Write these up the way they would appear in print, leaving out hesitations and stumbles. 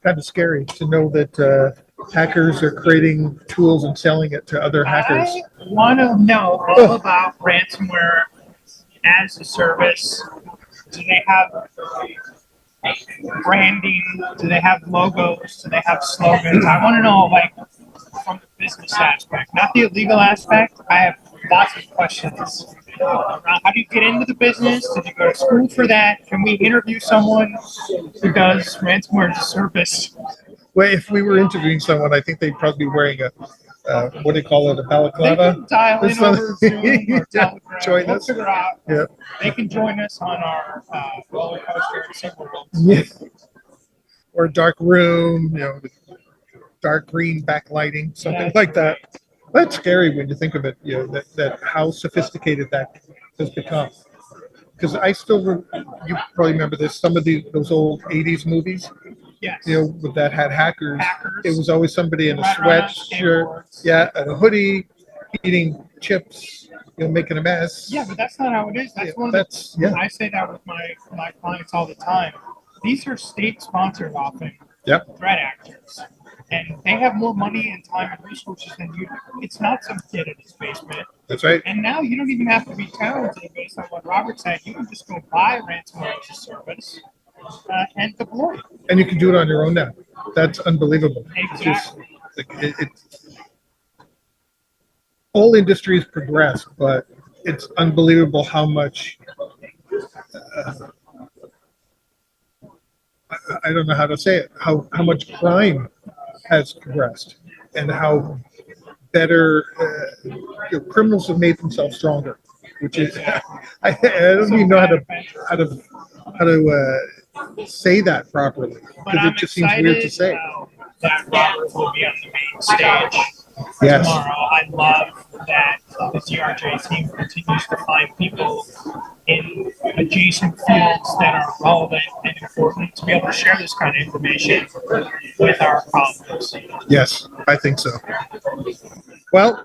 kind of scary to know that hackers are creating tools and selling it to other hackers. I want to know all about ransomware as a service. Do they have branding? Do they have logos? Do they have slogans? I want to know, like, from the business aspect, not the illegal aspect. I have lots of questions around how do you get into the business? Did you go to school for that? Can we interview someone who does ransomware as a service? Well, if we were interviewing someone, I think they'd probably be wearing a what do you call it, a They balaclava? can dial in over Zoom or Telegram. Join We'll us. figure out. Yeah. They can join us on our roller coaster and SeaWorld. Yeah. Or a dark room, with dark green backlighting, something like that. That's scary when you think of it, that how sophisticated that has become. Because I still, you probably remember this, some of those old 80s movies, Yes. that had hackers. Hackers. It was always somebody in a Right around sweatshirt, skateboards. and a hoodie, eating chips, making a mess. Yeah, but that's not how it is. That's Yeah, one of that's- the. yeah. I say that with my clients all the time. These are state-sponsored, often Yep. threat actors, and they have more money and time and resources than you do. It's not some kid in his basement. That's right. And now you don't even have to be talented, based on what Robert said. You can just go buy ransomware as a service and deploy it. And you can do it on your own now. That's unbelievable. Exactly. It's all industries progress, but it's unbelievable how much. I don't know how to say it. How much crime has progressed, and how better criminals have made themselves stronger. Which is, I don't even know how to say that properly, But because I'm it just seems weird to excited say. that Robert will be on the main stage Yes. tomorrow. I love that the DRJ team continues to find people in adjacent fields that are relevant and important to be able to share this kind of information with our colleagues. Yes, I think so. Well,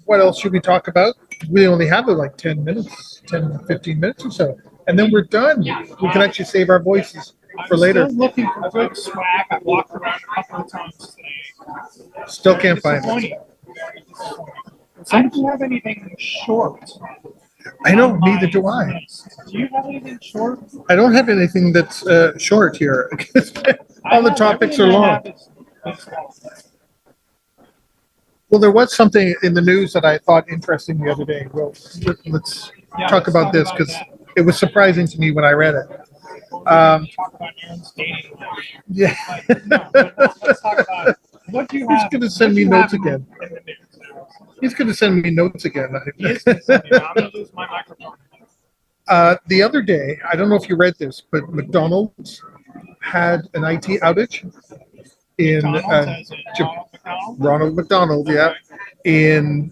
what else should we talk about? We only have like 10 minutes, 10, 15 minutes or so. And then we're done. We can actually save our voices for later. I'm still looking for good swag. I walked around a couple of times today. Still can't find it. Disappointing. I don't have anything short. I know, on my neither do I. list. Do you have anything short? I don't have anything that's short here. All the topics are long. Well, there was something in the news that I thought interesting the other day. Well, let's talk about this, because it was surprising to me when I read it. Talk about Aaron's dating life. Yeah. But no, let's talk about what do you He's have. going to send what me do you have notes again. in the news now? He's going to send me notes again. He is gonna send me- I'm going to lose my microphone. The other day, I don't know if you read this, but McDonald's had an IT outage in McDonald's, as in Ronald McDonald, yeah, in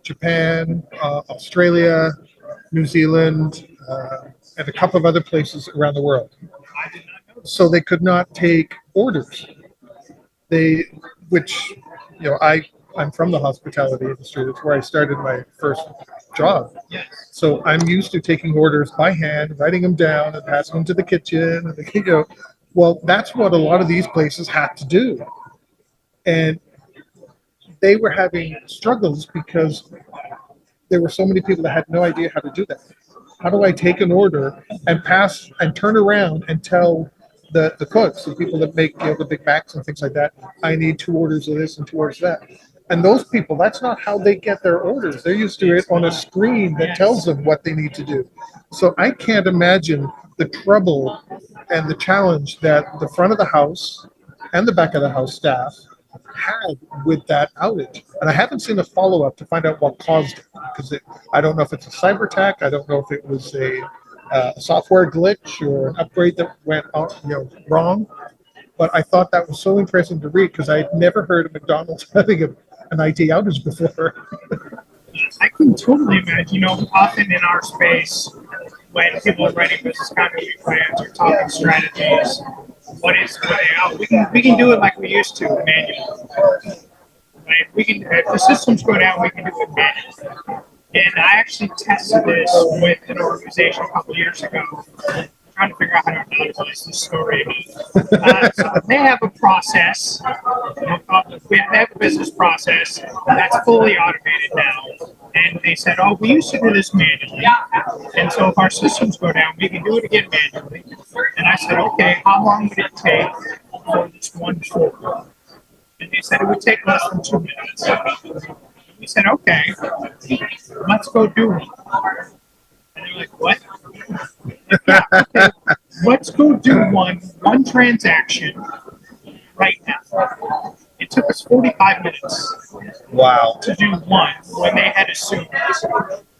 Japan, Australia, New Zealand, and a couple of other places around the world. I did not know. So they could not take orders. I'm from the hospitality industry. That's where I started my first job. Yes. So I'm used to taking orders by hand, writing them down, and passing them to the kitchen. And well, that's what a lot of these places had to do, and they were having struggles because there were so many people that had no idea how to do that. How do I take an order and pass and turn around and tell the cooks, the people that make the Big Macs and things like that, I need 2 orders of this and 2 orders of that. And those people, that's not how they get their orders. They're used to it on a screen that tells them what they need to do. So I can't imagine the trouble and the challenge that the front of the house and the back of the house staff had with that outage. And I haven't seen a follow-up to find out what caused it, because I don't know if it's a cyber attack. I don't know if it was a software glitch or an upgrade that went wrong. But I thought that was so interesting to read, because I had never heard of McDonald's having an IT outage before. I can totally imagine, often in our space, when people are writing business continuity plans or talking strategies, we can do it like we used to manually. Right? If the systems go down, we can do it manually. And I actually tested this with an organization a couple of years ago, trying trying to figure out how to anonymize this story. So they have a process. They have a business process that's fully automated now. And they said, "Oh, we used to do this manually, and so if our systems go down, we can do it again manually." And I said, "Okay, how long would it take for this one form?" And they said it would take less than 2 minutes. We said, "Okay, let's go do it." And they're like, "What?" Yeah, okay. Let's go do one transaction right now. It took us 45 minutes Wow. to do one when they had assumed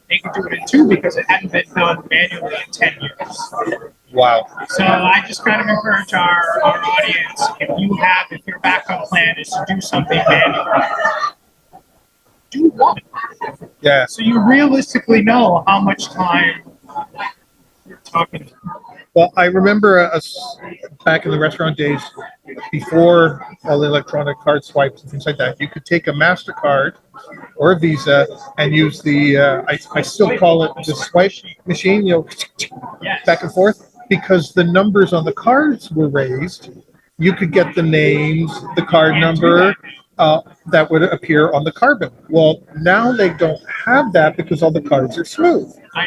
they could do it in two because it hadn't been done manually in 10 years. Wow. So I just kind of encourage our audience, if your backup plan is to do something manually, do one. Yeah. So you realistically know how much time you're talking. Well, I remember us back in the restaurant days, before all the electronic card swipes and things like that, you could take a MasterCard or a Visa and use I still call it the swipe machine, Yes. back and forth, because the numbers on the cards were raised. You could get the names, the card number, that would appear on the card bill. Well, now they don't have that because all the cards are smooth. I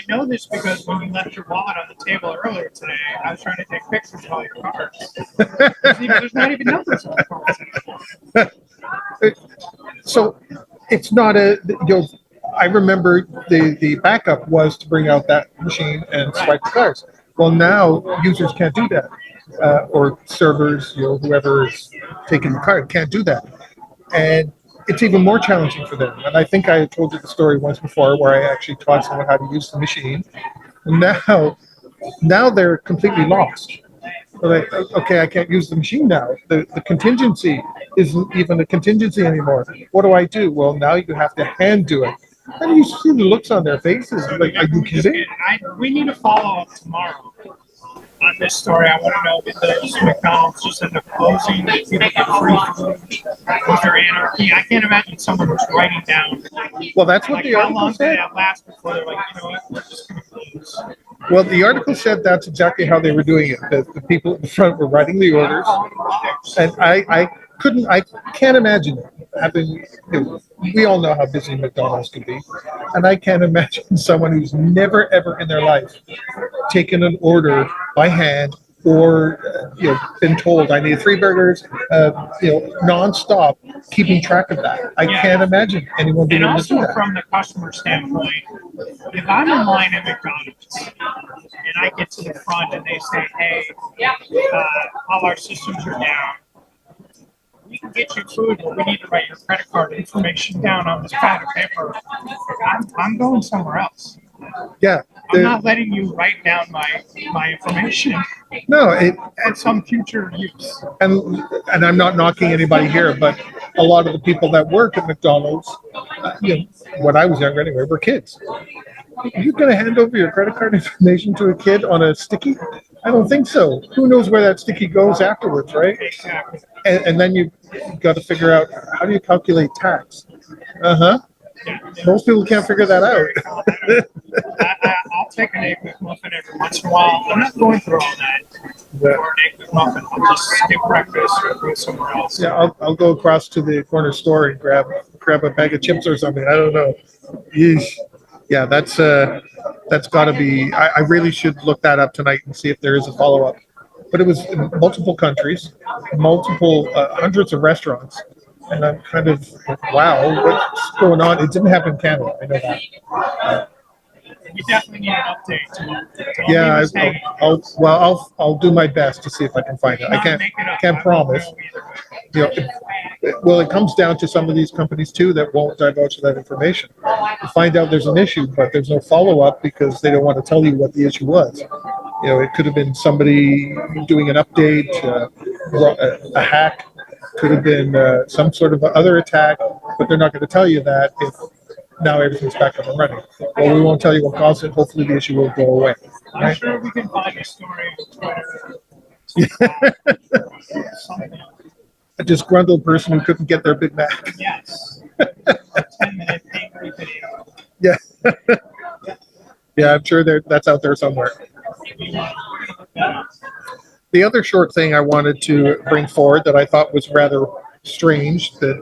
know this because when you left your wallet on the table earlier today, I was trying to take pictures of all your cards. There's not even numbers on the cards. So it's not I remember the backup was to bring out that machine and swipe the cards. Well, now users can't do that, or servers, whoever is taking the card can't do that, and it's even more challenging for them. And I think I told you the story once before where I actually taught someone how to use the machine. And now they're completely lost. They're like, okay, I can't use the machine now. The contingency isn't even a contingency anymore. What do I do? Well, now you have to hand do it. And you see the looks on their faces. Like, are you kidding? We need a follow up tomorrow on this story. I want to know because McDonald's just ended up closing. People get free food. Was there anarchy? I can't imagine someone was writing down. Well, that's what Like, the how article long did said. that last before they're like, you know what, we're just going to close? Well, the article said that's exactly how they were doing it. The people at the front were writing the orders, and I can't imagine it having. We all know how busy McDonald's can be, and I can't imagine someone who's never ever in their life taken an order by hand or been told I need 3 burgers, nonstop, keeping track of that. I can't imagine anyone being And able to do also that. from the customer standpoint, if I'm in line at McDonald's and I get to the front and they say, "Hey, all our systems are down. We can get you food, but we need to write your credit card information down on this pad of paper." I'm going somewhere else. Yeah. I'm not letting you write down my information No, for some future use. and I'm not knocking anybody here, but a lot of the people that work at McDonald's, when I was younger anyway, were kids. You're going to hand over your credit card information to a kid on a sticky? I don't think so. Who knows where that sticky goes afterwards, right? Exactly. And then you got to figure out, how do you calculate tax? Most people can't figure that out. I'll take an egg McMuffin every once in a while. I'm not going through all that for an egg McMuffin. I'll just skip breakfast or go somewhere else. Yeah, I'll go across to the corner store and grab a bag of chips or something. I don't know. Yeesh. Yeah, that's got to be. I really should look that up tonight and see if there is a follow up. But it was in multiple countries, multiple hundreds of restaurants, and I'm kind of wow, what's going on? It didn't happen in Canada. I know that. We definitely need an update. Don't Yeah, leave us hanging. I'll do my best to see if I can find it. I Not make it up. can't I won't promise. know either way. Well, it comes down to some of these companies too that won't divulge that information. You find out there's an issue, but there's no follow up because they don't want to tell you what the issue was. It could have been somebody doing an update, a hack, could have been some sort of other attack, but they're not going to tell you that if now everything's back up and running. Well, we won't tell you what caused it. Hopefully the issue will go away. I'm Right? sure we can find a story on Twitter. Something. A disgruntled person who couldn't get their Big Mac. Yes. A 10-minute angry video. Yeah. Yeah, I'm sure that's out there somewhere. We want The other short thing I wanted to bring forward that I thought was rather strange, that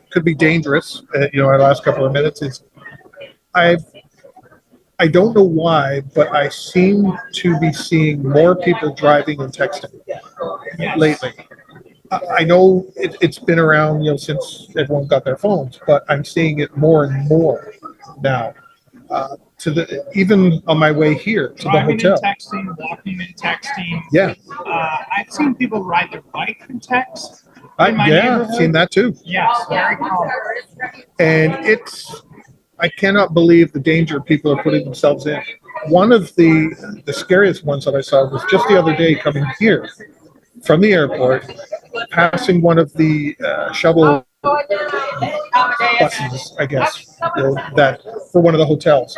could be dangerous, our last couple of minutes, is I've I don't know why, but I seem to be seeing more people driving and texting lately. I know it's been around, since everyone got their phones, but I'm seeing it more and more now. Even on my way here to the Driving hotel. and texting, walking and texting. Yeah, I've seen people ride their bike and text. I've seen that too. Yes, very common. And I cannot believe the danger people are putting themselves in. One of the scariest ones that I saw was just the other day coming here from the airport, passing one of the shuttle buses, I guess, that for one of the hotels,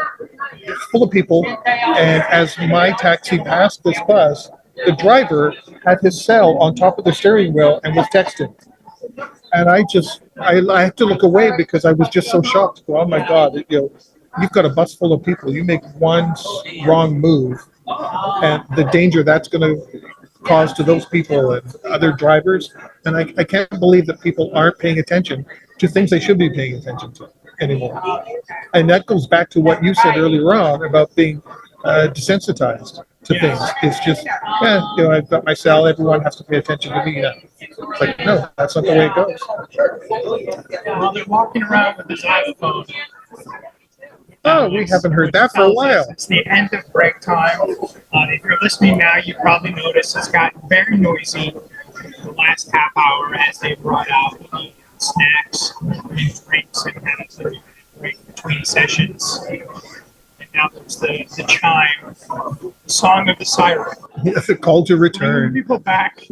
full of people. And as my taxi passed this bus, the driver had his cell on top of the steering wheel and was texting. And I have to look away because I was just so shocked. Oh my God, you've got a bus full of people. You make one wrong move, and the danger that's going to cause to those people and other drivers. And I can't believe that people aren't paying attention to things they should be paying attention to anymore. And that goes back to what you said earlier on about being desensitized to things. It's just, I've got my cell, everyone has to pay attention to me. It's like, no, that's not the way it goes. Well, they're walking around with his iPhone. Oh, we haven't heard that for a while. It's the end of break time. If you're listening now, you probably noticed it's gotten very noisy the last half hour as they brought out the snacks and drinks and had a 30-minute break between sessions. And now there's the chime, the song of the siren. Yes, a call to return. Luring people back,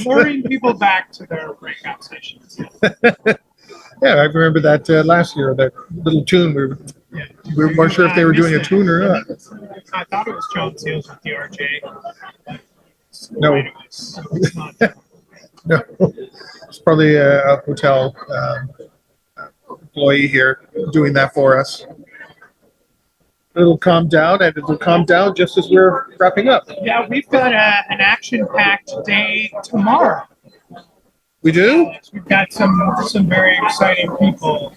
luring people back to their breakout sessions. Yeah, I remember that last year, that little tune. We weren't sure if they were doing a tune or not. I thought it was Joan Seals with DRJ. No. Anyways, it's not. No, it's probably a hotel employee here doing that for us. It'll calm down, and it'll calm down just as we're wrapping up. Yeah, we've got an action-packed day tomorrow. We do? We've got some very exciting people.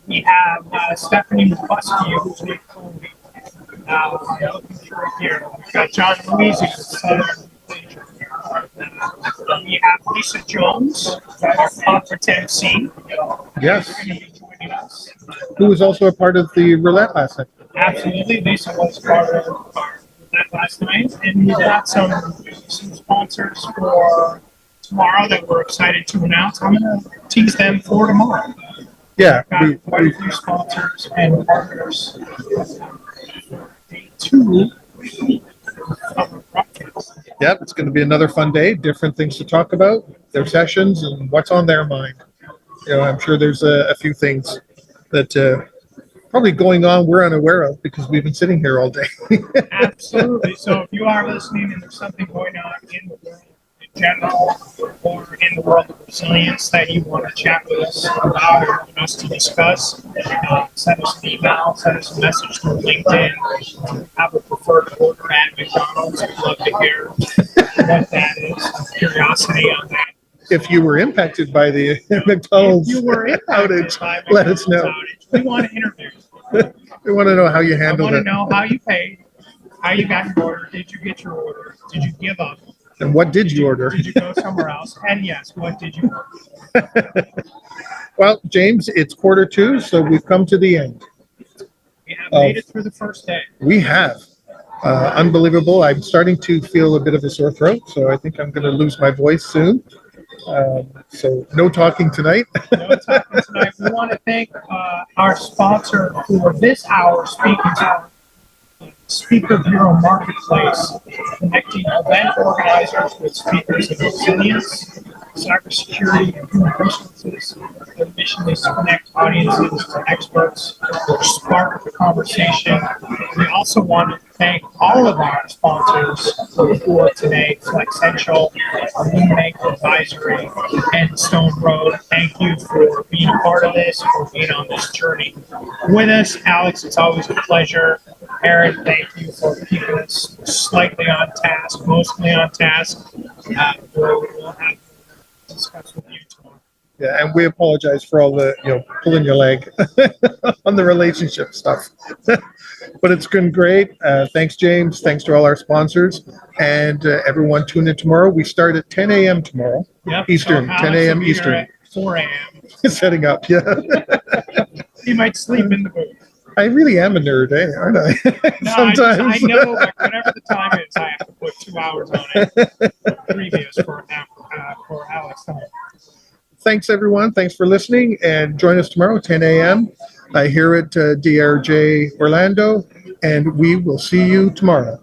We have Stephanie Muskie, who's with Fullick. Here. We've got John Louise, who's Southern. We have Lisa Jones, our conference MC. Yes. Who's going to be joining us. Who was also a part of the roulette last night. Absolutely, Lisa was part of that last night, and we've got some sponsors for tomorrow that we're excited to announce. I'm going to tease them for tomorrow. Yeah, We've got quite a few sponsors and partners. Day 2 of our broadcast. Yep, it's going to be another fun day. Different things to talk about, their sessions, and what's on their mind. I'm sure there's a few things that probably going on we're unaware of because we've been sitting here all day. Absolutely. So if you are listening and there's something going on in the world in general or in the world of resilience that you want to chat with us about or want us to discuss, send us an email, send us a message through LinkedIn. Have a preferred order at McDonald's. We'd love to hear what that is. Curiosity on that. If you were impacted by the McDonald's If you were impacted outage, by let us know. outage, we want to interview. We want to know how you I handled want to it know how you paid, how you got your order, did you get your order, did you give up, and what did you order. did you go somewhere else, and yes, what did you order? Well, James, it's 1:45, so we've come to the end. We have made it through the first day. We have. Unbelievable. I'm starting to feel a bit of a sore throat, so I think I'm going to lose my voice soon. So no talking tonight. No talking tonight. We want to thank our sponsor for this hour, Speaker Bureau Marketplace, connecting event organizers with speakers in resilience, cybersecurity, and human resources. Their mission is to connect audiences to experts, which spark the conversation. We also want to thank all of our sponsors for today, Flexential, Moonmaker Advisory, and Stone Road. Thank you for being a part of this, for being on this journey with us. Alex, it's always a pleasure. Aaron, thank you for keeping us slightly on task, mostly on task. We'll have to discuss with you tomorrow. Yeah, and we apologize for all the pulling your leg on the relationship stuff. But it's been great. Thanks, James. Thanks to all our sponsors. And everyone tune in tomorrow. We start at 10 a.m. tomorrow. Yep, Eastern, so Alex 10 will a.m. be here Eastern. at 4 a.m. Setting up, yeah. He might sleep in the booth. I really am a nerd, aren't I? No, Sometimes. I know, like, whatever the time is, I have to put 2 hours on it previous for Alex. Thanks, everyone. Thanks for listening. And join us tomorrow, 10 a.m. Here at DRJ Orlando. And we will see you tomorrow.